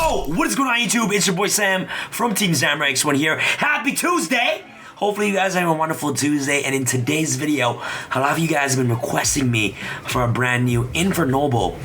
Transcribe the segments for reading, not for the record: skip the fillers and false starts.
Yo, what is going on YouTube? It's your boy Sam from Team Samurai X1 here. Happy Tuesday! Hopefully you guys are having a wonderful Tuesday, and in today's video, a lot of you guys have been requesting me for a brand new Infernoble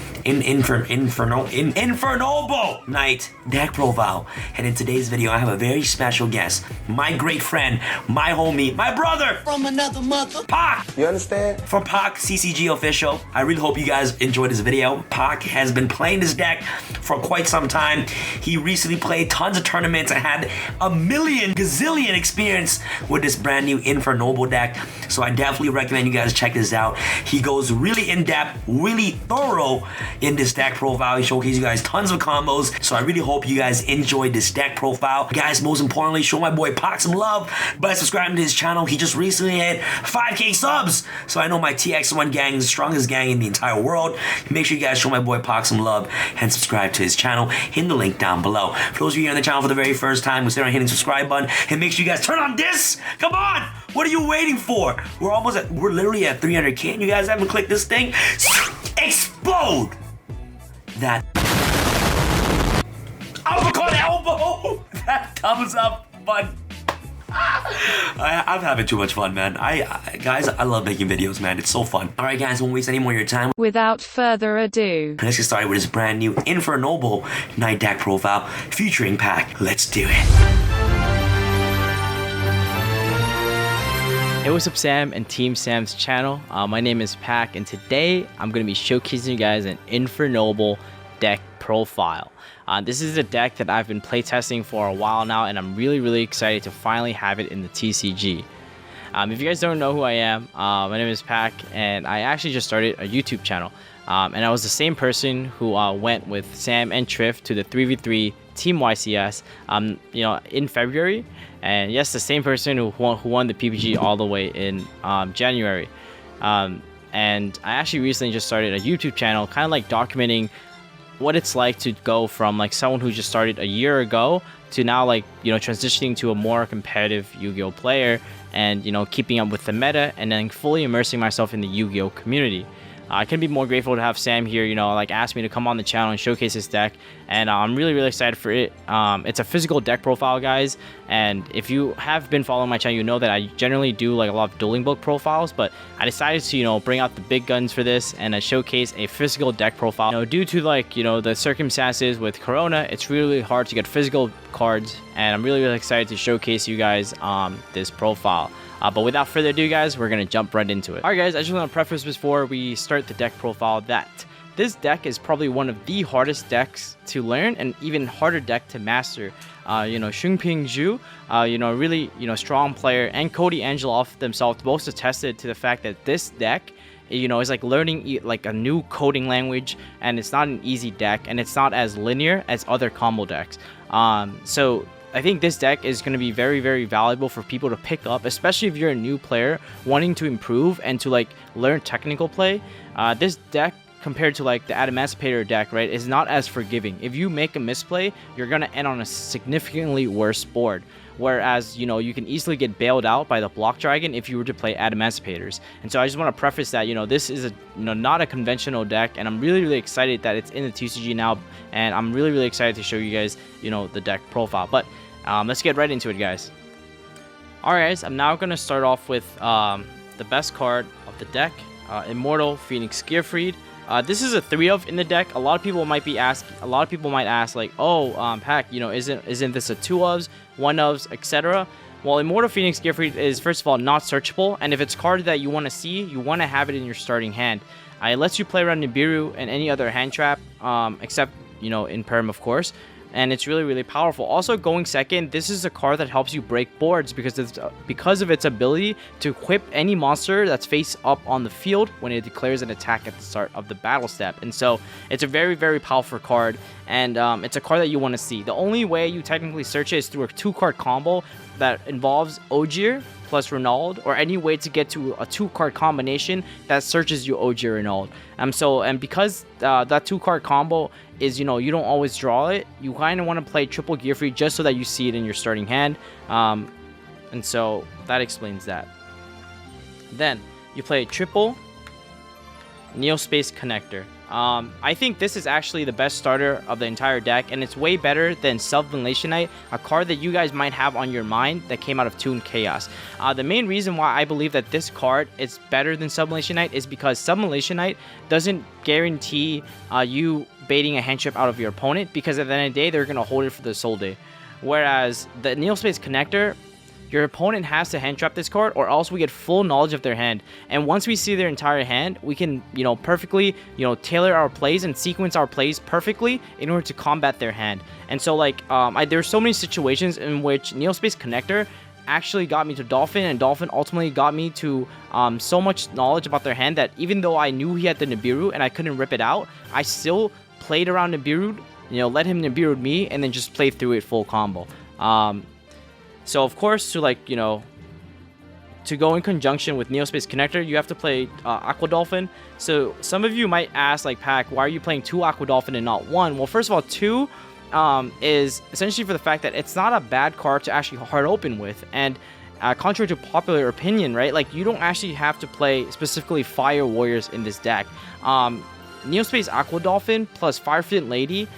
Night deck profile. And in today's video, I have a very special guest, my great friend, my homie, my brother from another mother, Pac. You understand? From Pac CCG Official. I really hope you guys enjoyed this video. Pac has been playing this deck for quite some time. He recently played tons of tournaments and had a gazillion experience with this brand new Infernoble deck. So I definitely recommend you guys check this out. He goes really in-depth, really thorough in this deck profile. He showcases you guys tons of combos. So I really hope you guys enjoyed this deck profile. Guys, most importantly, show my boy Pac some love by subscribing to his channel. He just recently hit 5K subs. So I know my TX1 gang is the strongest gang in the entire world. Make sure you guys show my boy Pac some love and subscribe to his channel. Hit the link down below. For those of you here on the channel for the very first time, consider hitting the subscribe button and make sure you guys turn on this. Come on! What are you waiting for? We're literally at 300K and you guys haven't clicked this thing. Explode that uppercut elbow, that thumbs up button. I'm having too much fun, man. Guys, I love making videos, man. It's so fun. All right, guys, won't waste any more of your time. Without further ado, let's get started with this brand new Infernoble Night deck profile featuring Pac. Let's do it. Hey, what's up, Sam and Team Sam's channel? My name is Pac, and today I'm going to be showcasing you guys an Infernoble deck profile. This is a deck that I've been playtesting for a while now, and I'm really excited to finally have it in the TCG. If you guys don't know who I am, my name is Pac, and I actually just started a YouTube channel. And I was the same person who went with Sam and Triff to the 3v3 Team YCS, in February. And yes, the same person who won the PPG all the way in January. And I actually recently just started a YouTube channel, kind of like documenting what it's like to go from like someone who just started a year ago to now, like, transitioning to a more competitive Yu-Gi-Oh player, and keeping up with the meta, and then fully immersing myself in the Yu-Gi-Oh community. I couldn't be more grateful to have Sam here, ask me to come on the channel and showcase this deck, and I'm really excited for it. It's a physical deck profile, guys, and if you have been following my channel, you know that I generally do like a lot of dueling book profiles, but I decided to, bring out the big guns for this and showcase a physical deck profile. Due to the circumstances with Corona, it's really hard to get physical cards, and I'm really excited to showcase you guys this profile. But without further ado, guys, we're going to jump right into it. Alright, guys, I just want to preface before we start the deck profile that this deck is probably one of the hardest decks to learn, and even harder deck to master. Shungping Zhu, really, strong player, and Cody Angeloff themselves both attested to the fact that this deck, is like learning like a new coding language, and it's not an easy deck, and it's not as linear as other combo decks. So I think this deck is going to be very valuable for people to pick up, especially if you're a new player wanting to improve and to learn technical play. This deck, compared to the Emancipator deck, right, is not as forgiving. If you make a misplay, you're going to end on a significantly worse board. Whereas, you can easily get bailed out by the Block Dragon if you were to play Emancipators. And so I just want to preface that, this is not a conventional deck, and I'm really excited that it's in the TCG now, and I'm really excited to show you guys, the deck profile. But let's get right into it, guys. Alright, guys, I'm now going to start off with the best card of the deck, Immortal Phoenix Gearfried. This is a 3-of in the deck. A lot of people might ask like, oh, Pac, isn't this a 2-ofs, 1-ofs, etc.? Well, Immortal Phoenix Gearfried is, first of all, not searchable, and if it's a card that you want to see, you want to have it in your starting hand. It lets you play around Nibiru and any other hand trap, except, in Perm, of course. And it's really powerful. Also, going second, this is a card that helps you break boards because of its ability to equip any monster that's face up on the field when it declares an attack at the start of the battle step. And so it's a very powerful card, and it's a card that you want to see. The only way you technically search it is through a 2-card combo that involves Ogre plus Renault, or any way to get to a 2-card combination that searches you Ogre Renault. And because that 2-card combo is, you don't always draw it, you kind of want to play triple Gearfried just so that you see it in your starting hand. And so that explains that. Then you play triple Neospace Connector. I think this is actually the best starter of the entire deck, and it's way better than Sublimation Knight, a card that you guys might have on your mind that came out of Toon Chaos. The main reason why I believe that this card is better than Sublimation Knight is because Sublimation Knight doesn't guarantee you baiting a hand trip out of your opponent, because at the end of the day, they're going to hold it for the Soul Day. Whereas the Neospace Connector, your opponent has to hand trap this card, or else we get full knowledge of their hand. And once we see their entire hand, we can, perfectly, tailor our plays and sequence our plays perfectly in order to combat their hand. And so, like, there's so many situations in which Neospace Connector actually got me to Dolphin, and Dolphin ultimately got me to so much knowledge about their hand that even though I knew he had the Nibiru and I couldn't rip it out, I still played around Nibiru, let him Nibiru me, and then just play through it full combo. So of course, to go in conjunction with Neospace Connector, you have to play Aqua Dolphin. So some of you might ask, like, Pack, why are you playing 2 Aqua Dolphin and not 1? Well, first of all, 2 is essentially for the fact that it's not a bad card to actually hard open with. And contrary to popular opinion, right, like, you don't actually have to play specifically Fire Warriors in this deck. Neospace Aqua Dolphin plus Firefight Lady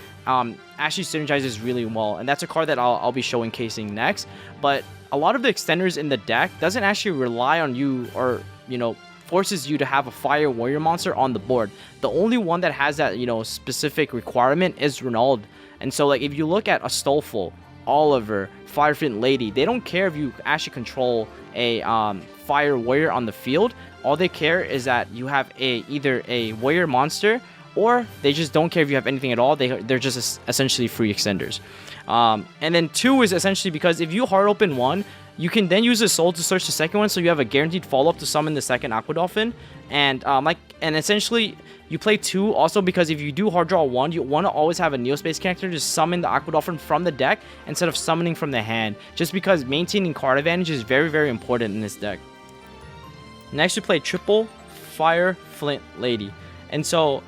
actually synergizes really well, and that's a card that I'll be showcasing next. But a lot of the extenders in the deck doesn't actually rely on you, or forces you to have a Fire Warrior monster on the board. The only one that has that specific requirement is Renault. And so, like, if you look at a Soulful, Oliver, Firefight Lady, they don't care if you actually control a Fire Warrior on the field. All they care is that you have either a Warrior monster, or they just don't care if you have anything at all. They're just essentially free extenders. And then 2 is essentially because if you hard open 1, you can then use the soul to search the second one, so you have a guaranteed follow-up to summon the second Aqua Dolphin. And essentially you play 2 also because if you do hard draw 1, you want to always have a Neospace Connector to summon the Aqua Dolphin from the deck instead of summoning from the hand, just because maintaining card advantage is very, very important in this deck. Next, we play triple Firefight Lady. And so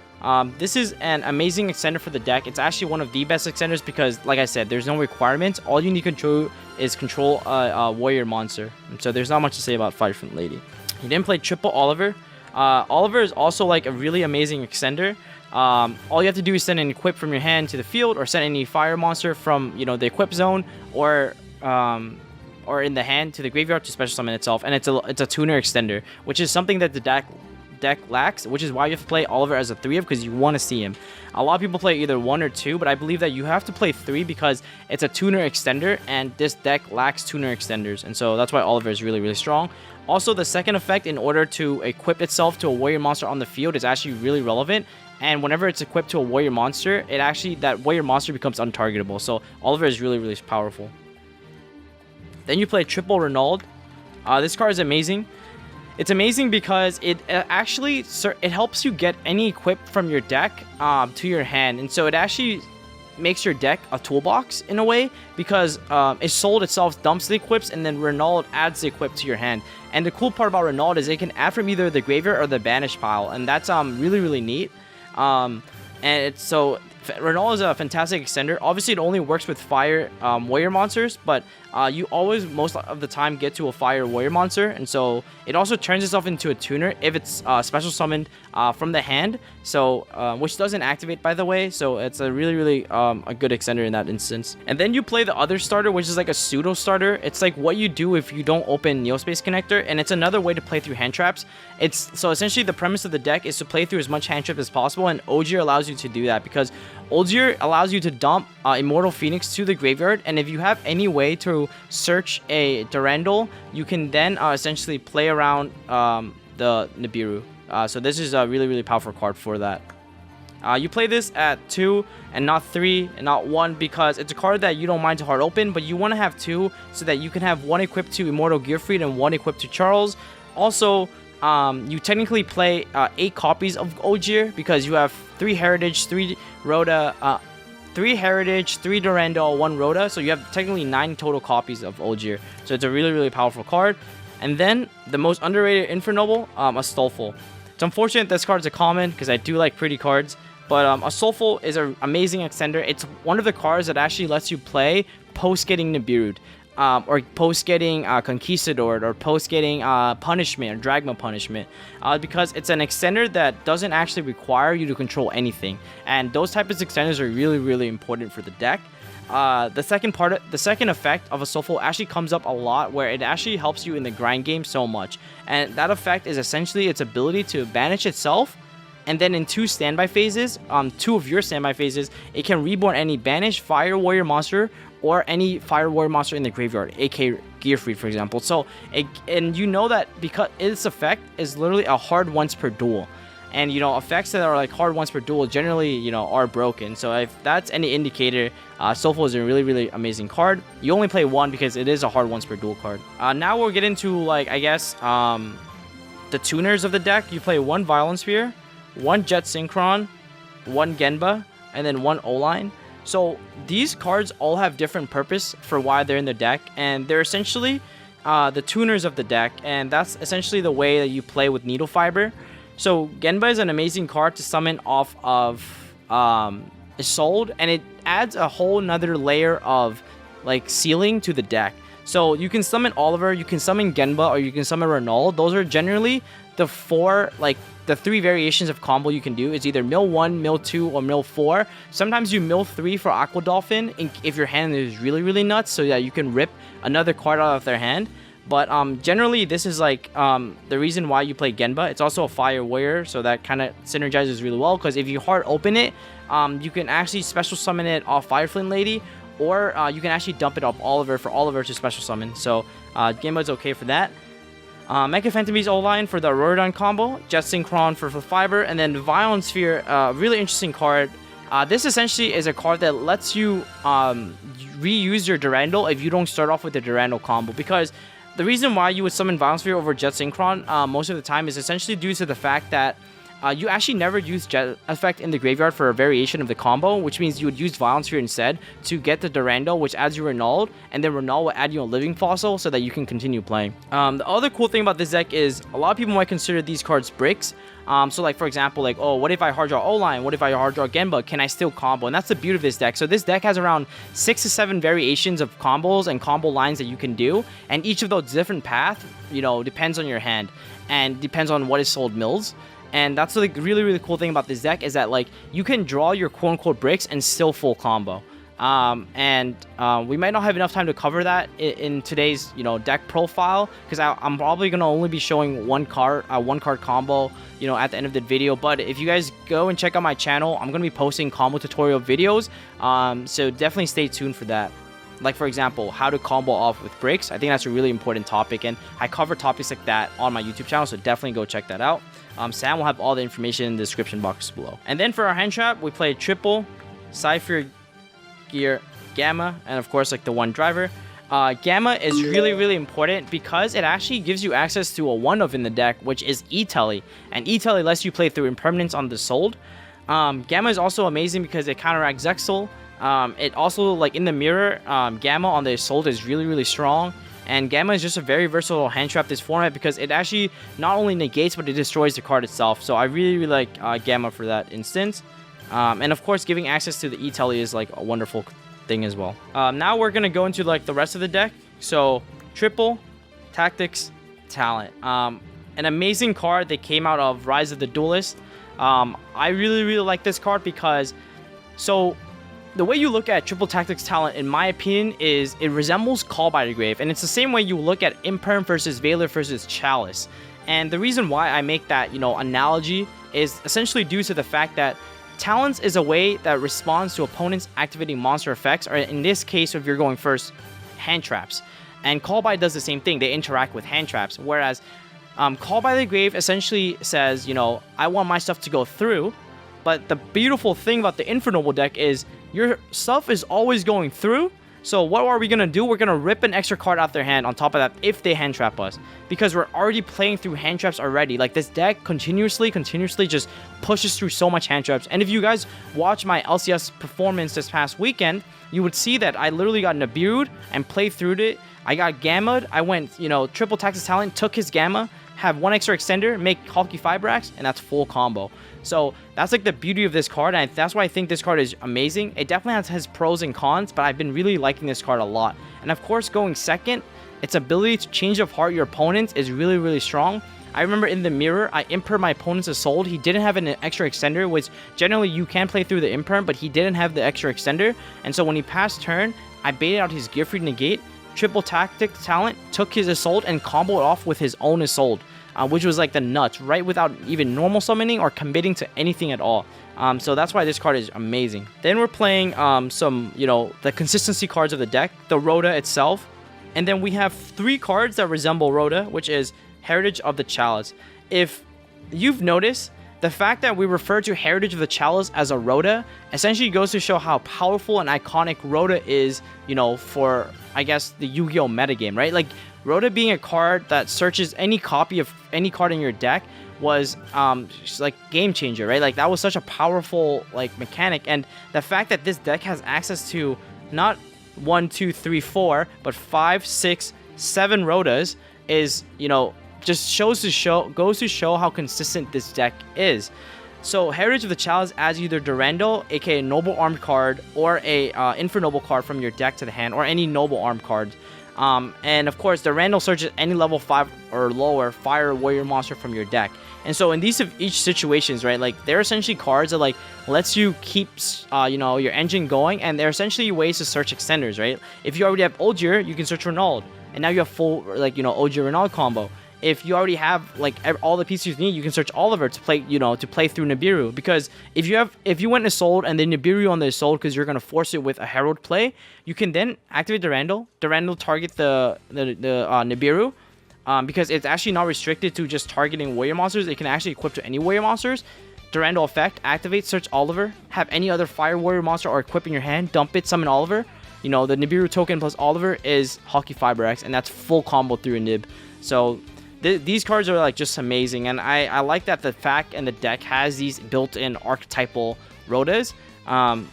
this is an amazing extender for the deck. It's actually one of the best extenders because, like I said, there's no requirements. All you need to control a warrior monster. And so there's not much to say about Firefight Lady. You then play triple Oliver. Oliver is also like a really amazing extender. All you have to do is send an equip from your hand to the field, or send any fire monster from the equip zone, or in the hand to the graveyard to special summon itself. And it's a tuner extender, which is something that the deck lacks, which is why you have to play Oliver as a 3 because you want to see him. A lot of people play either 1 or 2, but I believe that you have to play 3 because it's a tuner extender, and this deck lacks tuner extenders, and so that's why Oliver is really, really strong. Also, the second effect, in order to equip itself to a warrior monster on the field, is actually really relevant. And whenever it's equipped to a warrior monster, that warrior monster becomes untargetable. So Oliver is really, really powerful. Then you play triple Renault. This card is amazing. It's amazing because it actually helps you get any equip from your deck to your hand, and so it actually makes your deck a toolbox in a way, because it sold itself dumps the equips, and then Renault adds the equip to your hand. And the cool part about Renault is it can add from either the graveyard or the banish pile, and that's really, really neat. And Renault is a fantastic extender. Obviously, it only works with fire warrior monsters, but you always, most of the time, get to a fire warrior monster. And so it also turns itself into a tuner if it's special summoned from the hand, so which doesn't activate, by the way. So it's a really, really a good extender in that instance. And then you play the other starter, which is like a pseudo starter. It's like what you do if you don't open Neospace Connector, and it's another way to play through hand traps. So essentially the premise of the deck is to play through as much hand trap as possible, and Ogre allows you to do that because Ogre allows you to dump Immortal Phoenix to the graveyard, and if you have any way to search a Durandal, you can then essentially play around the Nibiru. So this is a really, really powerful card for that. You play this at 2 and not 3 and not 1 because it's a card that you don't mind to hard open, but you want to have 2 so that you can have 1 equipped to Immortal Gearfried and 1 equipped to Charles. Also, you technically play 8 copies of Ogre because you have 3 Heritage, 3 Rota, 3 Heritage, 3 Durandal, 1 Rota, so you have technically 9 total copies of Ogre. So it's a really, really powerful card. And then the most underrated Infernoble, a Soulful. It's unfortunate this card's a common because I do like pretty cards, but a Soulful is an amazing extender. It's one of the cards that actually lets you play post getting Nibiru'd. or post getting Conquistador, or post getting Punishment or Dragma Punishment, because it's an extender that doesn't actually require you to control anything, and those types of extenders are really important for the deck. The second effect of a Soulful actually comes up a lot, where it actually helps you in the grind game so much, and that effect is essentially its ability to banish itself, and then in two standby phases, two of your standby phases, it can reborn any banished Fire Warrior monster or any Fire Warrior monster in the graveyard, aka Gearfried, for example. So, and you know that because its effect is literally a hard once per duel. And, you know, effects that are like hard once per duel generally, you know, are broken. So if that's any indicator, Soulful is a really amazing card. You only play one because it is a hard once per duel card. Now we'll get into, like, I guess, the tuners of the deck. You play one Violence Sphere, one Jet Synchron, one Genba, and then one O-Line. So these cards all have different purpose for why they're in the deck, and they're essentially the tuners of the deck, and that's essentially the way that you play with Needle Fiber. So Genba is an amazing card to summon off of Isolde, and it adds a whole nother layer of like ceiling to the deck. So you can summon Oliver, you can summon Genba, or you can summon Renault. Those are generally the the three variations of combo you can do. It's either mill 1, mill 2, or mill 4. Sometimes you mill 3 for Aqua Dolphin if your hand is really nuts, so that you can rip another card out of their hand. But generally, this is like the reason why you play Genba. It's also a Fire Warrior, so that kind of synergizes really well, because if you hard open it, you can actually special summon it off Firefight Lady, or you can actually dump it off Oliver for Oliver to special summon. So Genba is okay for that. Mecha Phantom Beast O-Line for the Auroradon combo, Jet Synchron for Fiber, and then Violence Sphere, really interesting card. This essentially is a card that lets you reuse your Durandal if you don't start off with the Durandal combo, because the reason why you would summon Violence Sphere over Jet Synchron most of the time is essentially due to the fact that you actually never use Jet effect in the graveyard for a variation of the combo, which means you would use Violence Sphere instead to get the Durandal, which adds you Renault, and then Renault will add you a Living Fossil so that you can continue playing. The other cool thing about this deck is a lot of people might consider these cards bricks. So like, for example, like, oh, what if I hard draw O-Line? What if I hard draw Genba? Can I still combo? And that's the beauty of this deck. So this deck has around 6 to 7 variations of combos and combo lines that you can do, and each of those different paths, you know, depends on your hand and depends on what is sold mills. And that's the really cool thing about this deck, is that like you can draw your quote-unquote bricks and still full combo. We might not have enough time to cover that in today's, you know, deck profile, because I'm probably gonna only be showing one card combo, you know, at the end of the video. But if you guys go and check out my channel, I'm gonna be posting combo tutorial videos, so definitely stay tuned for that. Like, for example, how to combo off with bricks. I think that's a really important topic, and I cover topics like that on my YouTube channel, so definitely go check that out. Sam will have all the information in the description box below. And then for our hand trap, we played Triple, Cypher, Gear, Gamma, and of course, like the one driver. Gamma is really important because it actually gives you access to a one-of in the deck, which is E-Telly, and E-Telly lets you play through Impermanence on the Sold. Gamma is also amazing because it counteracts Zexal. It also, like in the mirror, Gamma on the Sold is really strong, and Gamma is just a very versatile hand trap this format because it actually not only negates but it destroys the card itself. So I really like Gamma for that instance. And of course, giving access to the E-Telly is like a wonderful thing as well. Now we're gonna go into like the rest of the deck. So Triple, Tactics, Talent. An amazing card that came out of Rise of the Duelist. I really like this card because, so the way you look at Triple Tactics Talent, in my opinion, is it resembles Call by the Grave, and it's the same way you look at Imperm versus Veiler versus Chalice. And the reason why I make that, you know, analogy is essentially due to the fact that Talents is a way that responds to opponents activating monster effects, or in this case, if you're going first, hand traps. And Call by does the same thing. They interact with hand traps, whereas Call by the Grave essentially says, you know, I want my stuff to go through. But the beautiful thing about the Infernoble deck is your stuff is always going through. So what are we going to do? We're going to rip an extra card out their hand on top of that if they hand trap us. Because we're already playing through hand traps already. Like, this deck continuously just pushes through so much hand traps. And if you guys watch my LCS performance this past weekend, you would see that I literally got Nibiru'd and played through it. I got Gammaed. I went, you know, Triple Tactics Talent, took his Gamma, have one extra extender, make Hulky Fibrax, and that's full combo. So that's like the beauty of this card, and that's why I think this card is amazing. It definitely has pros and cons, but I've been really liking this card a lot. And of course, going second, its ability to change of heart your opponents is really, really strong. I remember in the mirror, I imper my opponent's Assault. He didn't have an extra extender, which generally you can play through the imper, but he didn't have the extra extender. And so when he passed turn, I baited out his Gearfried Negate, triple tactic talent, took his Assault, and comboed off with his own Assault. Which was like the nuts, right? Without even normal summoning or committing to anything at all. So that's why this card is amazing. Then we're playing some, the consistency cards of the deck, the Rota itself. And then we have 3 cards that resemble Rota, which is Heritage of the Chalice. If you've noticed, the fact that we refer to Heritage of the Chalice as a Rota essentially goes to show how powerful and iconic Rota is, for, I guess, the Yu-Gi-Oh! Metagame, right? Like, Rota being a card that searches any copy of any card in your deck was like game changer, right? Like that was such a powerful like mechanic, and the fact that this deck has access to not 1, 2, 3, 4, but 5, 6, 7 Rotas is just goes to show how consistent this deck is. So Heritage of the Chalice adds either Durandal, aka Noble Armed card, or a Infernoble card from your deck to the hand, or any Noble Armed card. And of course, the Randall searches any level 5 or lower fire warrior monster from your deck. And so in each situations, right, like they're essentially cards that like lets you keep, your engine going, and they're essentially ways to search extenders, right? If you already have Ogre, you can search Renault, and now you have full Ogre Renault combo. If you already have like all the pieces you need, you can search Oliver to play, to play through Nibiru. Because if you went Assault and then Nibiru on the Assault because you're gonna force it with a Herald play, you can then activate Durandal target the Nibiru, because it's actually not restricted to just targeting warrior monsters. It can actually equip to any warrior monsters. Durandal effect, activate, search Oliver, have any other fire warrior monster or equip in your hand, dump it, summon Oliver. The Nibiru token plus Oliver is Hulky Fibrax, and that's full combo through a Nib. So these cards are like just amazing, and I like that the fact and the deck has these built-in archetypal Rotas. And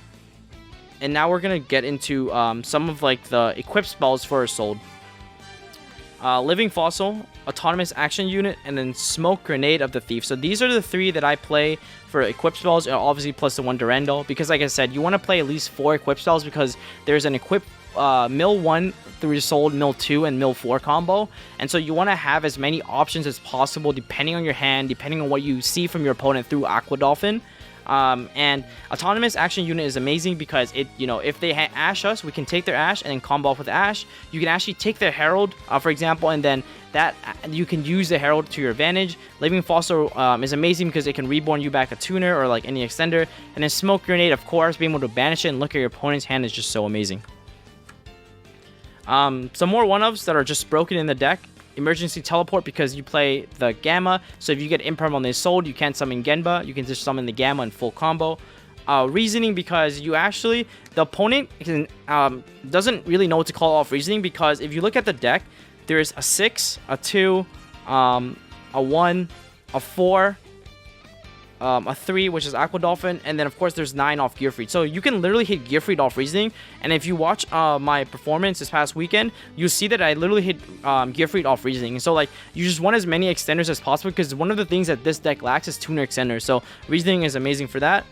now we're gonna get into some of like the equip spells for Assault. Living Fossil, Autonomous Action Unit, and then Smoke Grenade of the Thief. So these are the 3 that I play for equip spells, and obviously plus the 1 Durandal, because like I said, you want to play at least 4 equip spells because there's an equip mill 1 through Soul, mill 2, and mill 4 combo. And so you want to have as many options as possible depending on your hand, depending on what you see from your opponent through Aqua Dolphin. And Autonomous Action Unit is amazing because it, if they Ash us, we can take their Ash and then combo off with Ash. You can actually take their Herald, for example, and then that you can use the Herald to your advantage. Living Fossil is amazing because it can reborn you back a tuner or like any extender. And then Smoke Grenade, of course, being able to banish it and look at your opponent's hand is just so amazing. Some more one-ups that are just broken in the deck. Emergency Teleport because you play the Gamma. So if you get Imperm on this Soul, you can't summon Genba. You can just summon the Gamma in full combo. Reasoning because the opponent can, doesn't really know what to call off Reasoning, because if you look at the deck, there's a 6, a 2, a 1, a 4, a 3, which is Aqua Dolphin, and then of course there's 9 off Gearfried. So you can literally hit Gearfried off Reasoning, and if you watch my performance this past weekend, you see that I literally hit Gearfried off Reasoning. And so like you just want as many extenders as possible, because one of the things that this deck lacks is tuner extenders. So Reasoning is amazing for that.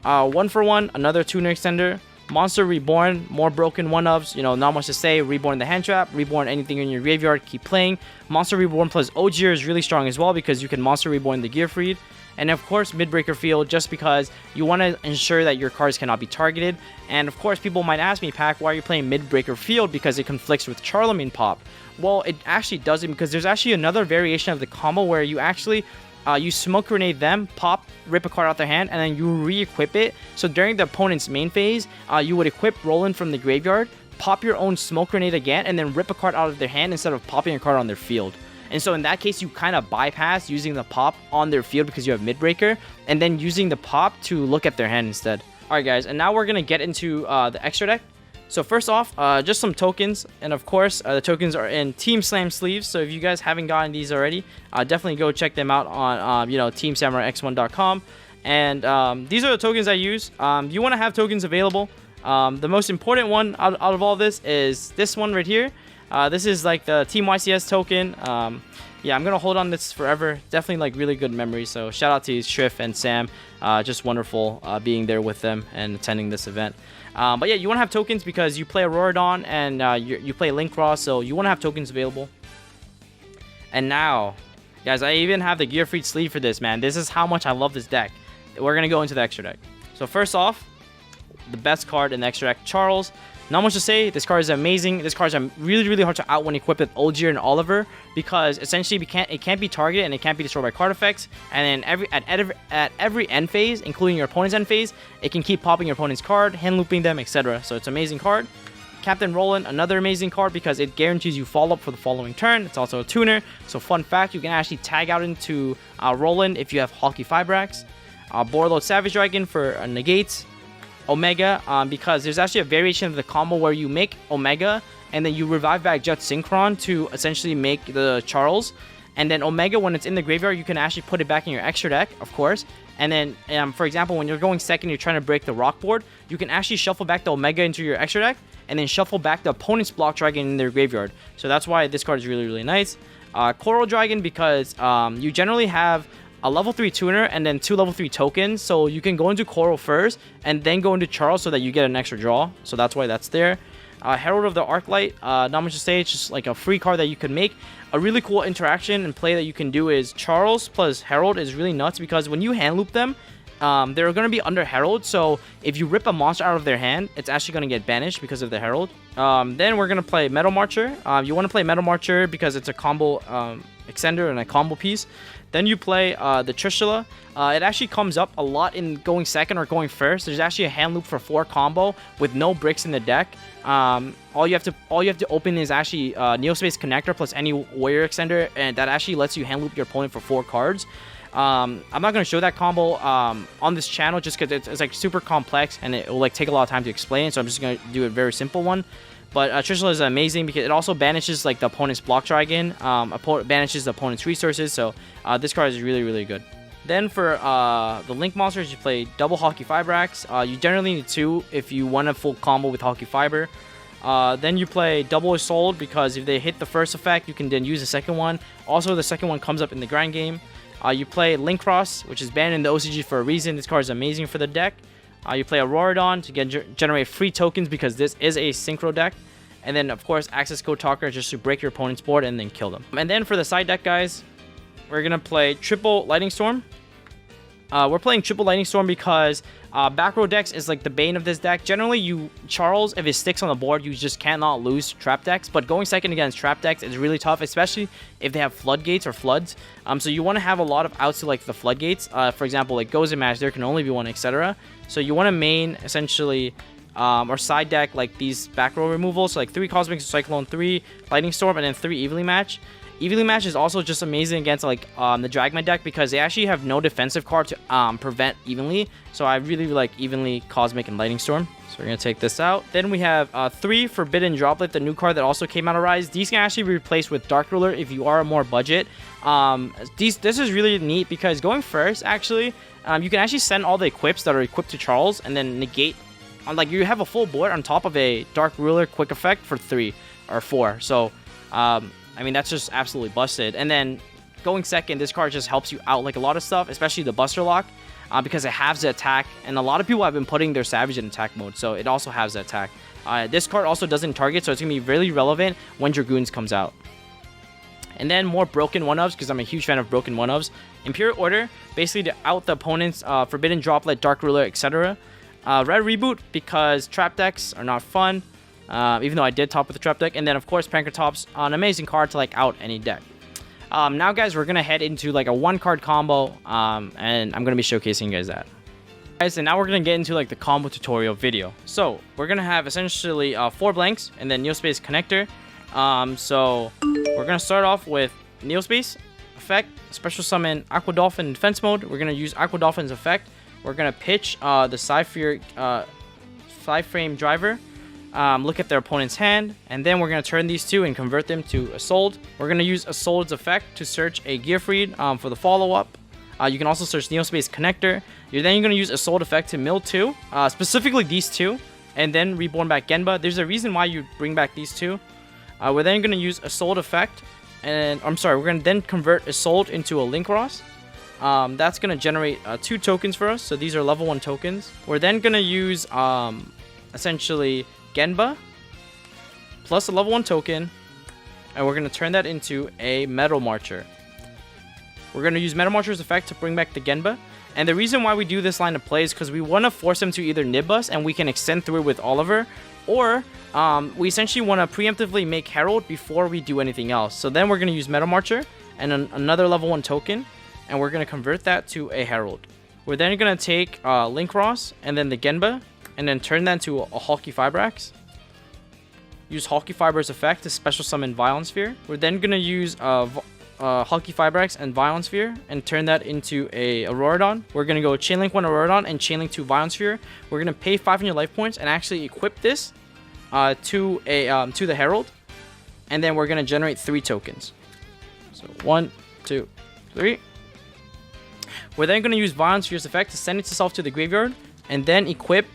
1 for 1, another tuner extender. Monster Reborn, more broken one-ups, not much to say. Reborn the hand trap, reborn anything in your graveyard, keep playing. Monster Reborn plus Ogier is really strong as well because you can Monster Reborn the Gearfried. And of course, Midbreaker Field, just because you want to ensure that your cards cannot be targeted. And of course, people might ask me, Pac, why are you playing Midbreaker Field? Because it conflicts with Charlemagne Pop. Well, it actually doesn't, because there's actually another variation of the combo where you actually you Smoke Grenade them, pop, rip a card out their hand, and then you re-equip it. So during the opponent's main phase, you would equip Roland from the graveyard, pop your own Smoke Grenade again, and then rip a card out of their hand instead of popping a card on their field. And so in that case, you kind of bypass using the pop on their field because you have Midbreaker, and then using the pop to look at their hand instead. Alright guys, and now we're going to get into the extra deck. So first off, just some tokens, and of course, the tokens are in Team Slam sleeves. So if you guys haven't gotten these already, definitely go check them out on TeamSamuraiX1.com. And these are the tokens I use. You want to have tokens available. The most important one out of all this is this one right here. This is like the Team YCS token. yeah, I'm gonna hold on this forever. Definitely like really good memories. So shout out to Shrift and Sam. Just wonderful being there with them and attending this event. But yeah, you want to have tokens because you play Auroradon and you play Link Cross, so you want to have tokens available. And now, guys, I even have the Gear Freed sleeve for this, man. This is how much I love this deck. We're gonna go into the extra deck. So first off, the best card in the extra deck, Charles. Not much to say. This card is amazing. This card is really hard to out when equipped with Ogier and Oliver, because essentially it can't be targeted and it can't be destroyed by card effects. And then at every end phase, including your opponent's end phase, it can keep popping your opponent's card, hand looping them, etc. So it's an amazing card. Captain Roland, another amazing card because it guarantees you follow-up for the following turn. It's also a tuner. So fun fact, you can actually tag out into Roland if you have Hulky Fibrax. Borload Savage Dragon for negates. Omega, because there's actually a variation of the combo where you make Omega and then you revive back Jet Synchron to essentially make the Charles. And then Omega, when it's in the graveyard, you can actually put it back in your extra deck, of course. And then, for example, when you're going second, you're trying to break the rock board, you can actually shuffle back the Omega into your extra deck and then shuffle back the opponent's block dragon in their graveyard. So that's why this card is really nice. Coral Dragon, because you generally have a level 3 tuner and then 2 level 3 tokens, so you can go into Coral first and then go into Charles so that you get an extra draw. So that's why that's there. Herald of the Arclight, not much to say. It's just like a free card that you can make. A really cool interaction and play that you can do is Charles plus Herald is really nuts, because when you hand loop them, they're going to be under Herald. So if you rip a monster out of their hand, it's actually going to get banished because of the Herald. Then we're going to play Metal Marcher. You want to play Metal Marcher because it's a combo extender and a combo piece. Then you play the Trishula. It actually comes up a lot in going second or going first. There's actually a hand loop for 4 combo with no bricks in the deck. All you have to open is actually Neospace Connector plus any Warrior Extender, and that actually lets you hand loop your opponent for 4 cards. I'm not going to show that combo on this channel just because it's like super complex and it will like take a lot of time to explain. So I'm just going to do a very simple one. But Trishula is amazing because it also banishes like the opponent's block dragon, banishes the opponent's resources. So this card is really good. Then for the Link monsters, you play double Hulky Fibrax. You generally need 2 if you want a full combo with Hulky Fiber. Then you play double Isolde because if they hit the first effect, you can then use the second one. Also, the second one comes up in the grind game. You play Link Cross, which is banned in the OCG for a reason. This card is amazing for the deck. You play Auroradon to generate free tokens because this is a synchro deck. And then, of course, Access Code Talker just to break your opponent's board and then kill them. And then for the side deck, guys, we're going to play triple Lightning Storm. We're playing triple Lightning Storm because back row decks is like the bane of this deck. Generally, Charles, if it sticks on the board, you just cannot lose trap decks. But going second against trap decks is really tough, especially if they have floodgates or floods. So you want to have a lot of outs to like the floodgates. For example, like Goes in Match, there can only be 1, etc. So you want to main essentially or side deck like these back row removals. So like 3 Cosmic Cyclone, 3 Lightning Storm, and then 3 Evenly Match. Evenly Match is also just amazing against like the Dragma deck because they actually have no defensive card to prevent Evenly. So I really like Evenly, Cosmic, and Lightning Storm. So we're going to take this out. Then we have 3 Forbidden Droplet, the new card that also came out of Rise. These can actually be replaced with Dark Ruler if you are more budget. This is really neat because going first, actually, you can actually send all the equips that are equipped to Charles and then negate. Like you have a full board on top of a Dark Ruler quick effect for 3 or 4. So, I mean, that's just absolutely busted. And then going second, this card just helps you out like a lot of stuff, especially the Buster Lock, because it halves the attack. And a lot of people have been putting their Savage in attack mode, so it also halves the attack. This card also doesn't target, so it's going to be really relevant when Dragoons comes out. And then more broken one-ups, because I'm a huge fan of broken one-ups. Imperial Order, basically to out the opponent's Forbidden Droplet, Dark Ruler, etc. Red Reboot, because trap decks are not fun. Even though I did top with the trap deck. And then, of course, Pankratops, an amazing card to, like, out any deck. Now, guys, we're going to head into, like, a 1-card combo, and I'm going to be showcasing you guys that. Guys, and now we're going to get into, like, the combo tutorial video. So, we're going to have, essentially, 4 blanks, and then Neospace Connector. So, we're going to start off with Neospace effect, special summon Aqua Dolphin in defense mode. We're going to use Aqua Dolphin's effect. We're going to pitch the Sci-Frame Driver. Look at their opponent's hand, and then we're going to turn these 2 and convert them to Isolde. We're going to use Isolde's effect to search a Gear Freed for the follow-up. You can also search Neospace Connector. You're going to use Isolde effect to mill 2, specifically these 2, and then reborn back Genba. There's a reason why you bring back these 2. We're then going to use Isolde effect and I'm sorry, we're gonna then convert Isolde into a Linkross. That's gonna generate 2 tokens for us. So these are level 1 tokens. We're then gonna use essentially Genba plus a level 1 token, and we're gonna turn that into a Metal Marcher. We're gonna use Metal Marcher's effect to bring back the Genba. And the reason why we do this line of play is because we want to force him to either nib us and we can extend through with Oliver, or we essentially want to preemptively make Herald before we do anything else. So then we're going to use Metal Marcher and another level 1 token, and we're going to convert that to a Herald. We're then going to take Linkross and then the Genba, and then turn that into a Hulky Fibrax. Use Hulky Fiber's effect to special summon Violent Sphere. We're then going to use Hulky Fibrax and Violent Sphere and turn that into a Auroradon. We're going to go Chainlink 1 Auroradon and Chainlink 2 Violent Sphere. We're going to pay 500 life points and actually equip this to the Herald. And then we're going to generate 3 tokens. So 1, 2, 3. We're then going to use Violent Sphere's effect to send itself to the graveyard and then equip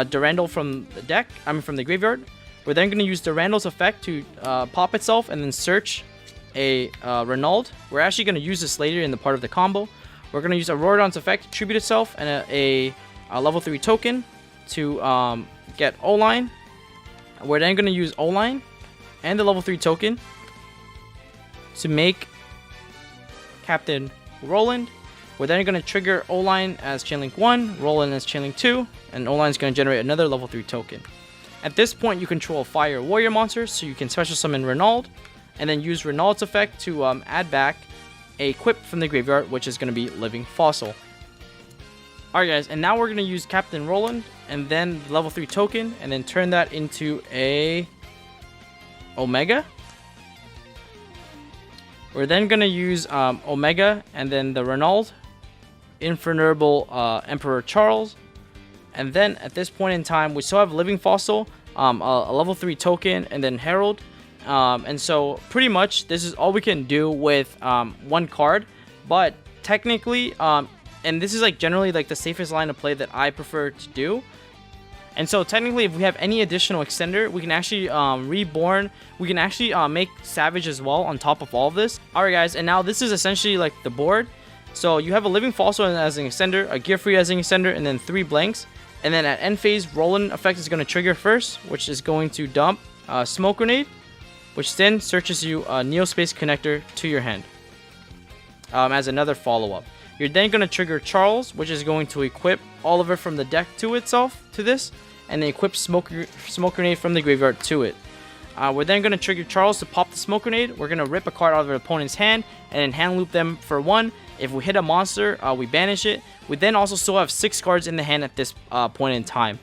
Durandal from the deck, from the graveyard. We're then going to use Durandal's effect to pop itself and then search a Renault. We're actually going to use this later in the part of the combo. We're going to use Auroradon's effect to tribute itself and a level 3 token to get O-Line. We're then going to use O-Line and the level 3 token to make Captain Roland. We're then going to trigger O-Line as Chainlink 1, Roland as Chainlink 2, and O-Line is going to generate another level 3 token. At this point, you control Fire Warrior monsters, so you can special summon Renault, and then use Renault's effect to add back a equip from the graveyard, which is going to be Living Fossil. Alright guys, and now we're going to use Captain Roland, and then the level 3 token, and then turn that into a Omega. We're then going to use Omega, and then the Renault, Infernoble Emperor Charles, and then at this point in time, we still have Living Fossil, a level 3 token, and then Herald. And so pretty much this is all we can do with 1 card, but technically and this is like generally like the safest line of play that I prefer to do. And so technically if we have any additional extender, we can actually reborn, we can actually make Savage as well on top of all of this. Alright guys, and now this is essentially like the board. So you have a Living Fossil as an extender, a Gear Free as an extender, and then 3 blanks. And then at end phase, Roland effect is going to trigger first, which is going to dump Smoke Grenade, which then searches you a Neospace Connector to your hand as another follow-up. You're then going to trigger Charles, which is going to equip Oliver from the deck to itself, to this, and then equip Smoke Grenade from the graveyard to it. We're then going to trigger Charles to pop the Smoke Grenade. We're going to rip a card out of our opponent's hand, and then hand loop them for 1. If we hit a monster, we banish it. We then also still have 6 cards in the hand at this point in time.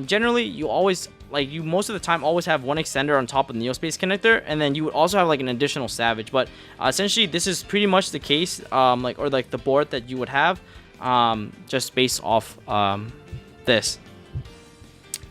Generally, you always, you most of the time always have 1 extender on top of the Neospace Connector, and then you would also have like an additional Savage. But essentially, this is pretty much the case, or the board that you would have, just based off this.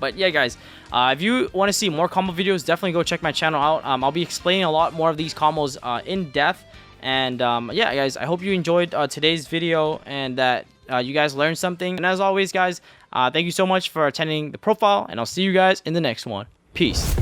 But yeah, guys, if you want to see more combo videos, definitely go check my channel out. I'll be explaining a lot more of these combos in depth. And yeah, guys, I hope you enjoyed today's video and that you guys learned something. And as always, guys, thank you so much for attending the profile, and I'll see you guys in the next one. Peace.